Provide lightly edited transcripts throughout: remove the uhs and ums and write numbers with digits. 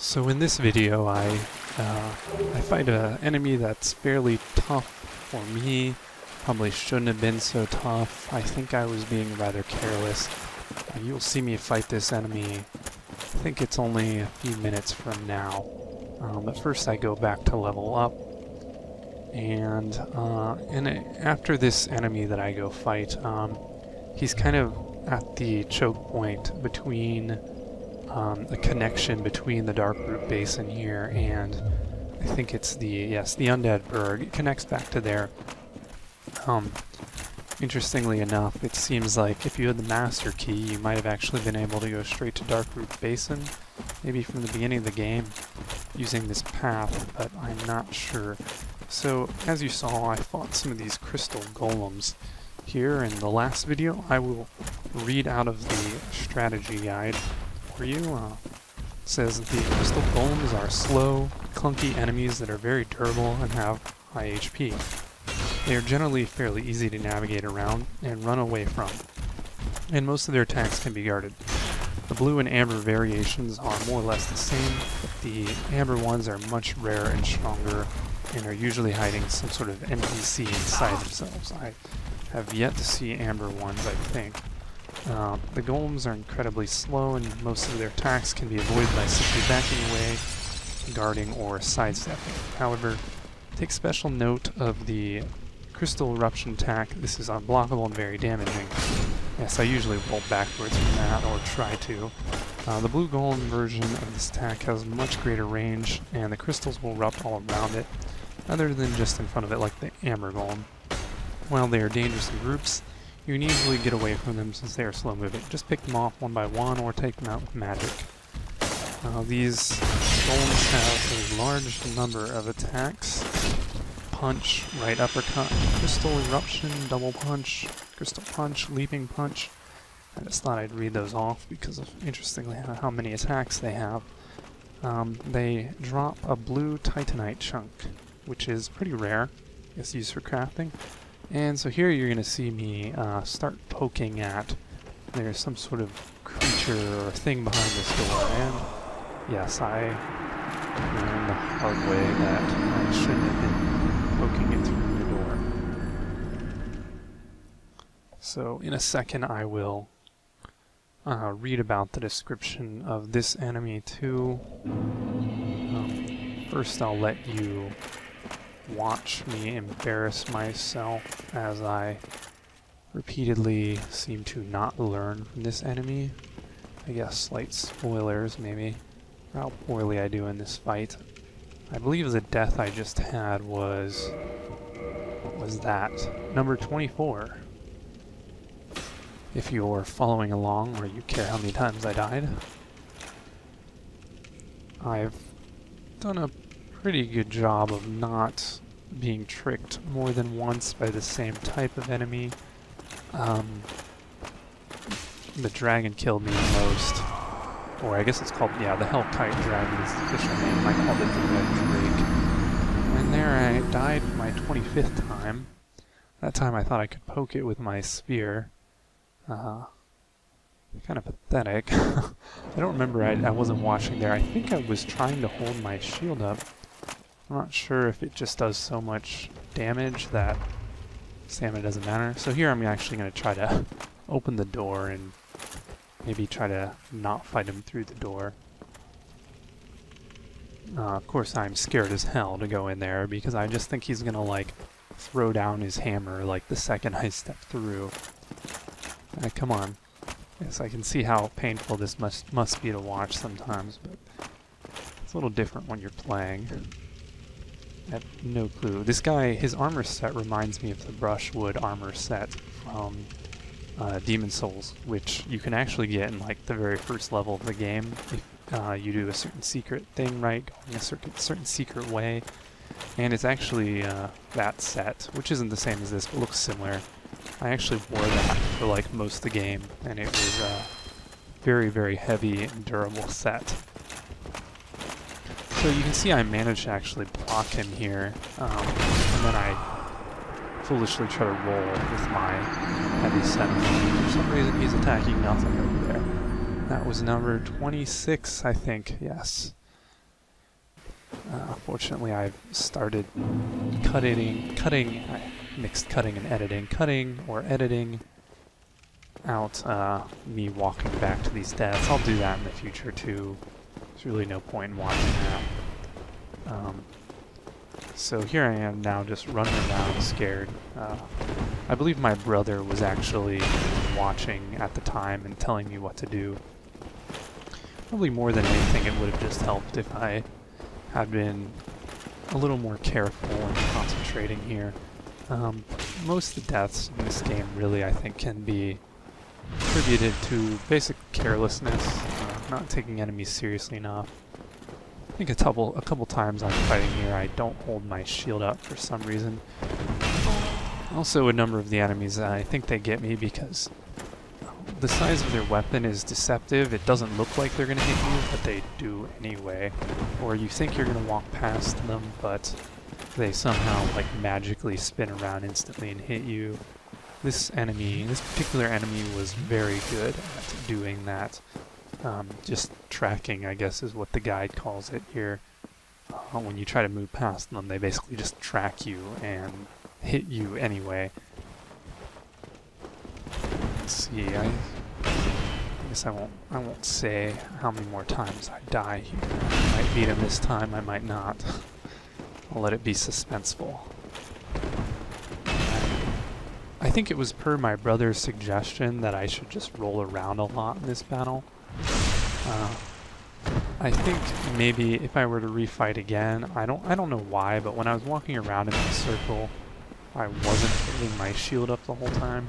So in this video, I fight an enemy that's fairly tough for me. Probably shouldn't have been so tough. I think I was being rather careless. You'll see me fight this enemy. I think it's only a few minutes from now. But first I go back to level up. And after this enemy that I go fight, he's kind of at the choke point between the connection between the Darkroot Basin here and I think it's the Undead Berg. It connects back to there. Interestingly enough, it seems like if you had the Master Key, you might have actually been able to go straight to Darkroot Basin, maybe from the beginning of the game, using this path, but I'm not sure. So, as you saw, I fought some of these crystal golems here in the last video. I will read out of the strategy guide for you. It says the crystal golems are slow, clunky enemies that are very durable and have high HP. They are generally fairly easy to navigate around and run away from, and most of their attacks can be guarded. The blue and amber variations are more or less the same, but the amber ones are much rarer and stronger and are usually hiding some sort of NPC inside themselves. I have yet to see amber ones, I think. The golems are incredibly slow, and most of their attacks can be avoided by simply backing away, guarding, or sidestepping. However, take special note of the crystal eruption attack. This is unblockable and very damaging. Yes, I usually roll backwards from that, or try to. The blue golem version of this attack has much greater range, and the crystals will erupt all around it, other than just in front of it like the amber golem. While they are dangerous in groups, you can easily get away from them since they are slow moving. Just pick them off one by one or take them out with magic. These golems have a large number of attacks. Punch, right uppercut, crystal eruption, double punch, crystal punch, leaping punch. I just thought I'd read those off because of, interestingly, how many attacks they have. They drop a blue titanite chunk, which is pretty rare. It's used for crafting. And so here you're going to see me start poking at, there's some sort of creature or thing behind this door, and yes, I learned the hard way that I shouldn't have been poking it through the door. So in a second I will read about the description of this enemy too. First I'll let you watch me embarrass myself as I repeatedly seem to not learn from this enemy. I guess slight spoilers maybe for how poorly I do in this fight. I believe the death I just had was that number 24. If you're following along or you care how many times I died. I've done a pretty good job of not being tricked more than once by the same type of enemy. The dragon killed me the most. Or I guess it's called, yeah, the Hellkite Dragon is the official name. I called it the Red Drake. And there I died for my 25th time. That time I thought I could poke it with my spear. Kind of pathetic. I don't remember, I wasn't watching there. I think I was trying to hold my shield up. I'm not sure if it just does so much damage that stamina doesn't matter. So here I'm actually going to try to open the door and maybe try to not fight him through the door. Of course I'm scared as hell to go in there because I just think he's going to like throw down his hammer like the second I step through. Come on. Yes, I can see how painful this must be to watch sometimes, but it's a little different when you're playing. I have no clue. This guy, his armor set reminds me of the brushwood armor set from Demon Souls, which you can actually get in like the very first level of the game if you do a certain secret thing, right? Going a certain secret way. And it's actually that set, which isn't the same as this, but looks similar. I actually wore that for like most of the game, and it was a very, very heavy and durable set. So you can see I managed to actually block him here, and then I foolishly try to roll with my heavy set. For some reason he's attacking nothing over there. That was number 26, I think, yes. Fortunately, I've started I mixed cutting and editing. Cutting or editing out me walking back to these deaths. I'll do that in the future too. There's really no point in watching that. So here I am now just running around scared. I believe my brother was actually watching at the time and telling me what to do. Probably more than anything it would have just helped if I had been a little more careful and concentrating here. Most of the deaths in this game really I think can be attributed to basic carelessness, not taking enemies seriously enough. I think a couple times I'm fighting here I don't hold my shield up for some reason. Also a number of the enemies I think they get me because the size of their weapon is deceptive. It doesn't look like they're going to hit you, but they do anyway. Or you think you're going to walk past them, but they somehow like magically spin around instantly and hit you. This particular enemy was very good at doing that. Just tracking, I guess, is what the guide calls it here. When you try to move past them, they basically just track you and hit you anyway. Let's see, I guess I won't say how many more times I die here. I might beat him this time, I might not. I'll let it be suspenseful. I think it was per my brother's suggestion that I should just roll around a lot in this battle. I think maybe if I were to refight again, I don't know why, but when I was walking around in that circle, I wasn't holding my shield up the whole time.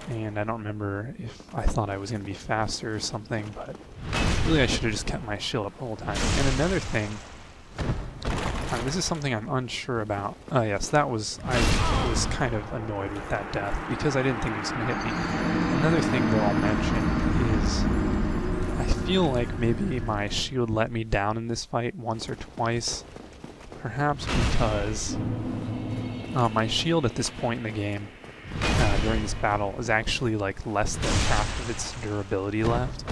And I don't remember if I thought I was going to be faster or something, but really I should have just kept my shield up the whole time. And another thing, this is something I'm unsure about. Yes, I was kind of annoyed with that death because I didn't think he was going to hit me. Another thing that I'll mention is I feel like maybe my shield let me down in this fight once or twice. Perhaps because my shield at this point in the game during this battle is actually like less than half of its durability left.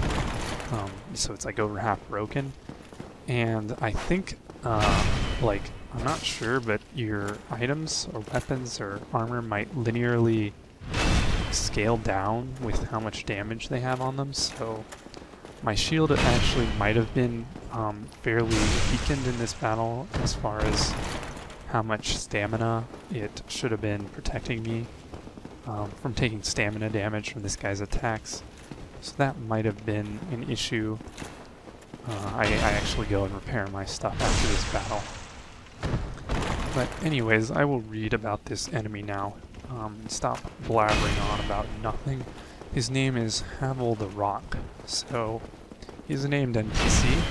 So it's like over half broken. And I think, I'm not sure, but your items or weapons or armor might linearly scale down with how much damage they have on them. So my shield actually might have been fairly weakened in this battle as far as how much stamina it should have been protecting me from taking stamina damage from this guy's attacks. So that might have been an issue. I actually go and repair my stuff after this battle. But anyways, I will read about this enemy now and stop blabbering on about nothing. His name is Havel the Rock. So he's a named NPC.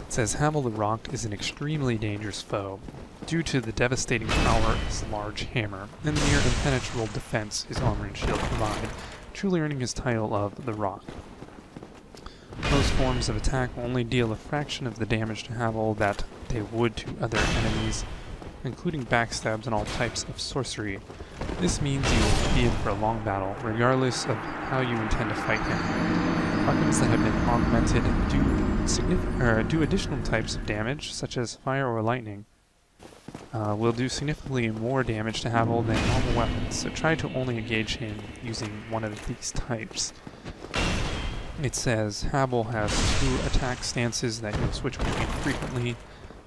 It says Havel the Rock is an extremely dangerous foe due to the devastating power of his large hammer and the near impenetrable defense his armor and shield provide, truly earning his title of the Rock. Most forms of attack will only deal a fraction of the damage to Havel that they would to other enemies, including backstabs and all types of sorcery. This means you will be in for a long battle, regardless of how you intend to fight him. Weapons that have been augmented do additional types of damage, such as fire or lightning, will do significantly more damage to Havel than normal weapons, so try to only engage him using one of these types. It says Havel has two attack stances that he'll switch between frequently,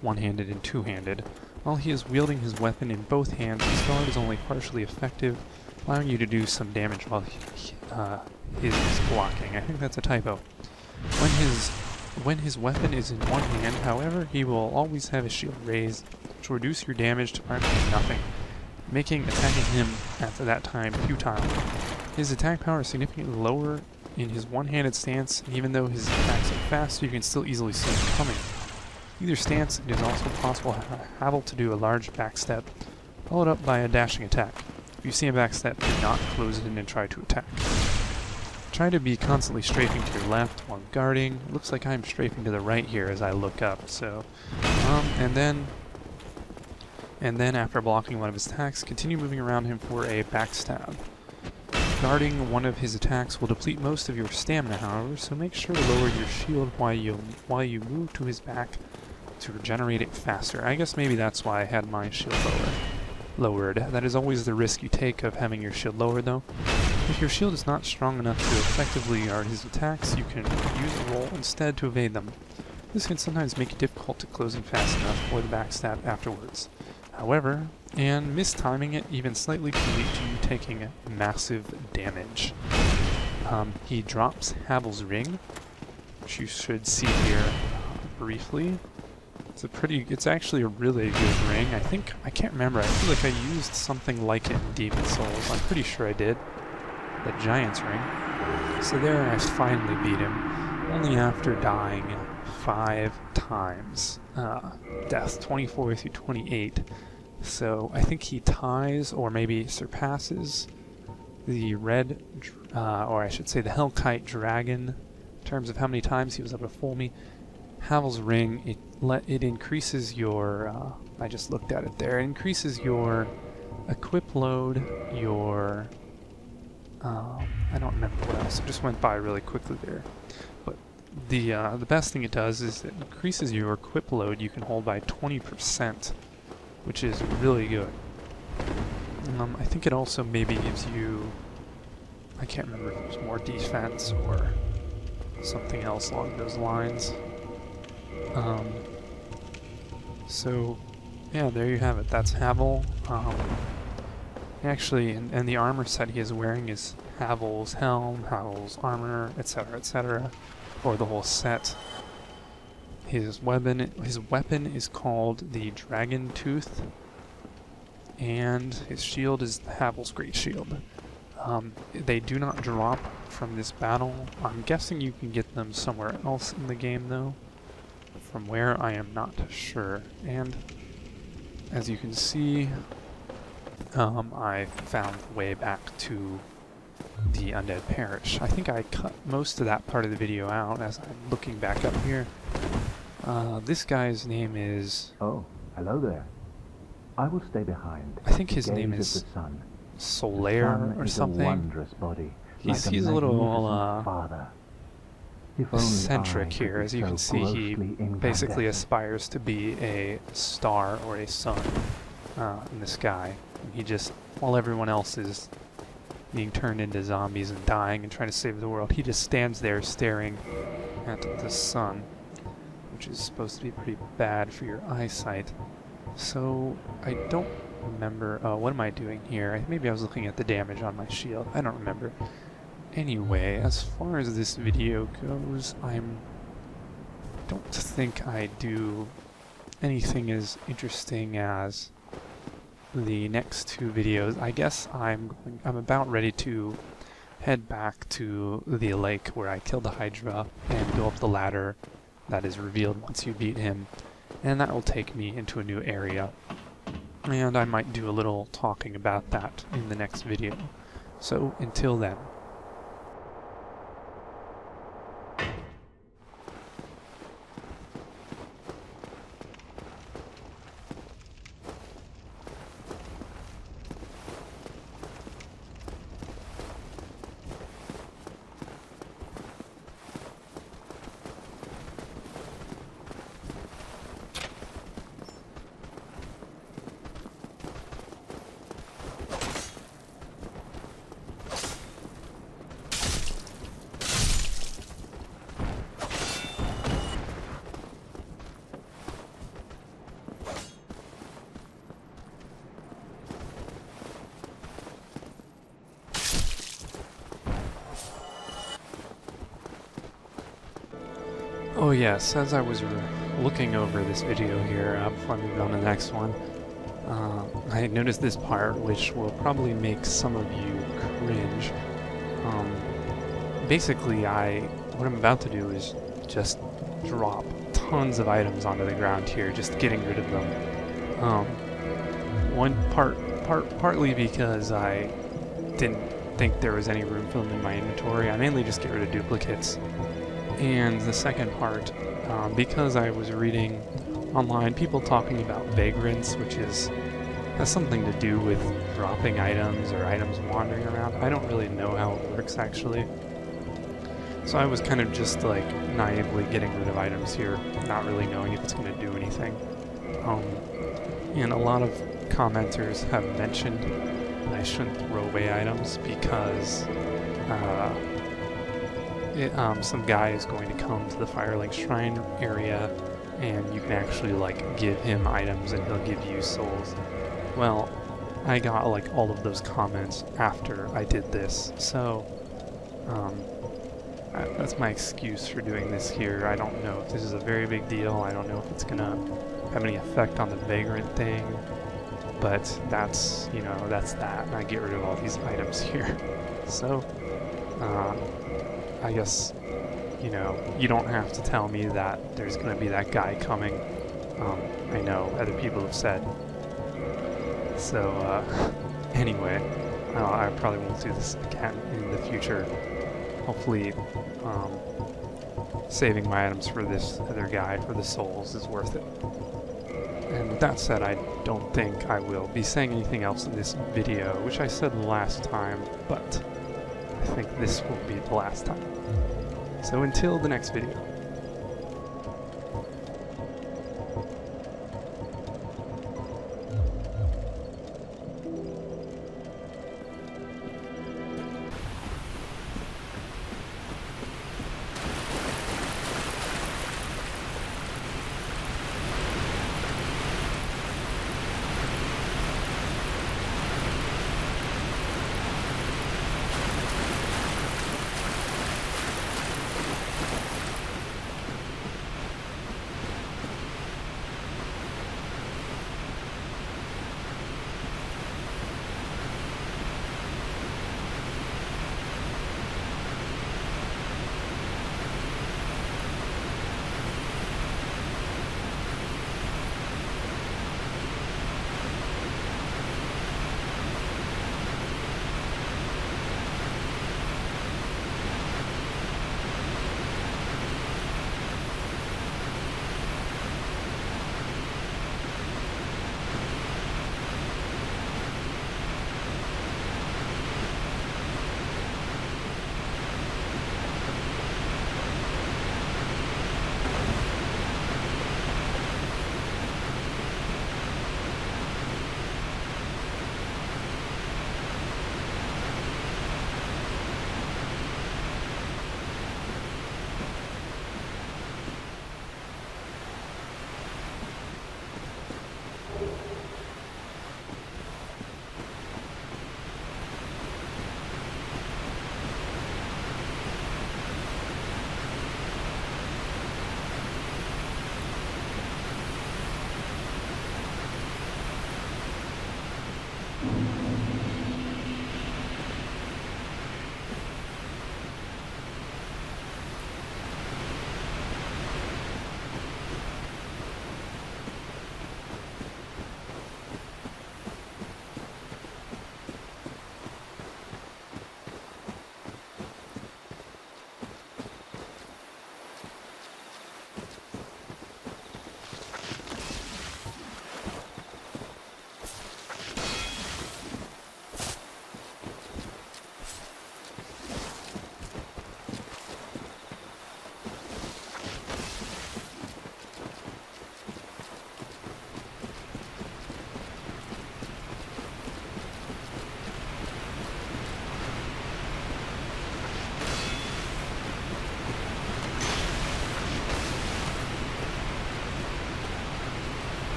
one-handed and two-handed. While he is wielding his weapon in both hands, his guard is only partially effective, allowing you to do some damage while he is blocking. I think that's a typo. When his weapon is in one hand, however, he will always have his shield raised, which will reduce your damage to practically nothing, making attacking him after that time futile. His attack power is significantly lower in his one-handed stance, and even though his attacks are fast, you can still easily see him coming. Either stance, it is also possible for Havel to do a large backstep, followed up by a dashing attack. If you see a backstep, do not close it in and try to attack. Try to be constantly strafing to your left while guarding. It looks like I'm strafing to the right here as I look up, so... and then after blocking one of his attacks, continue moving around him for a backstab. Guarding one of his attacks will deplete most of your stamina, however, so make sure to lower your shield while you move to his back to regenerate it faster. I guess maybe that's why I had my shield lowered. That is always the risk you take of having your shield lowered, though. If your shield is not strong enough to effectively guard his attacks, you can use the roll instead to evade them. This can sometimes make it difficult to close him fast enough or the backstab afterwards. However, and mistiming it even slightly can lead to you taking massive damage. He drops Havel's Ring, which you should see here briefly. It's actually a really good ring. I can't remember, I feel like I used something like it in Demon Souls. I'm pretty sure I did. The Giant's Ring. So there I finally beat him, only after dying 5 times. Death 24 through 28. So I think he ties, or maybe surpasses, the red, or I should say the Hellkite Dragon, in terms of how many times he was able to fool me. Havel's Ring, it increases your, I just looked at it there, it increases your equip load, your, I don't remember what else, it just went by really quickly there. But the best thing it does is it increases your equip load you can hold by 20%, which is really good. I think it also maybe gives you, I can't remember if it was more defense or something else along those lines. So yeah, there you have it. That's Havel. Actually, and the armor set he is wearing is Havel's helm, Havel's armor, etc., for the whole set. His weapon is called the Dragon Tooth, and his shield is Havel's Great Shield. They do not drop from this battle. I'm guessing you can get them somewhere else in the game, though. From where, I am not sure. And as you can see, I found the way back to the Undead Parish. I think I cut most of that part of the video out as I'm looking back up here. This guy's name is... Oh, hello there. I will stay behind. I think his name is Solaire or something. A wondrous body, he's like a little father. eccentric here. As you can see, he basically aspires to be a star or a sun in the sky. And he just, while everyone else is being turned into zombies and dying and trying to save the world, he just stands there staring at the sun, which is supposed to be pretty bad for your eyesight. So I don't remember, what am I doing here? Maybe I was looking at the damage on my shield. I don't remember. Anyway, as far as this video goes, I don't think I do anything as interesting as the next 2 videos. I guess I'm about ready to head back to the lake where I killed the Hydra and go up the ladder that is revealed once you beat him, and that will take me into a new area, and I might do a little talking about that in the next video. So until then. Oh yes, as I was looking over this video here before I moved on to the next one, I noticed this part, which will probably make some of you cringe. Basically, what I'm about to do is just drop tons of items onto the ground here, just getting rid of them. Partly because I didn't think there was any room for them in my inventory. I mainly just get rid of duplicates. And the second part, because I was reading online people talking about vagrants, which has something to do with dropping items or items wandering around. I don't really know how it works, actually. So I was kind of just like naively getting rid of items here, not really knowing if it's going to do anything. And a lot of commenters have mentioned that I shouldn't throw away items because some guy is going to come to the Firelink Shrine area and you can actually like give him items and he'll give you souls. Well, I got like all of those comments after I did this, so that's my excuse for doing this here. I don't know if this is a very big deal. I don't know if it's gonna have any effect on the Vagrant thing, but that's, you know, that's that. And I get rid of all these items here. So, I guess, you know, you don't have to tell me that there's gonna be that guy coming. I know other people have said. So, anyway, I probably won't do this again in the future. Hopefully, saving my items for this other guy, for the souls, is worth it. And with that said, I don't think I will be saying anything else in this video, which I said last time, but I think this will be the last time. So until the next video.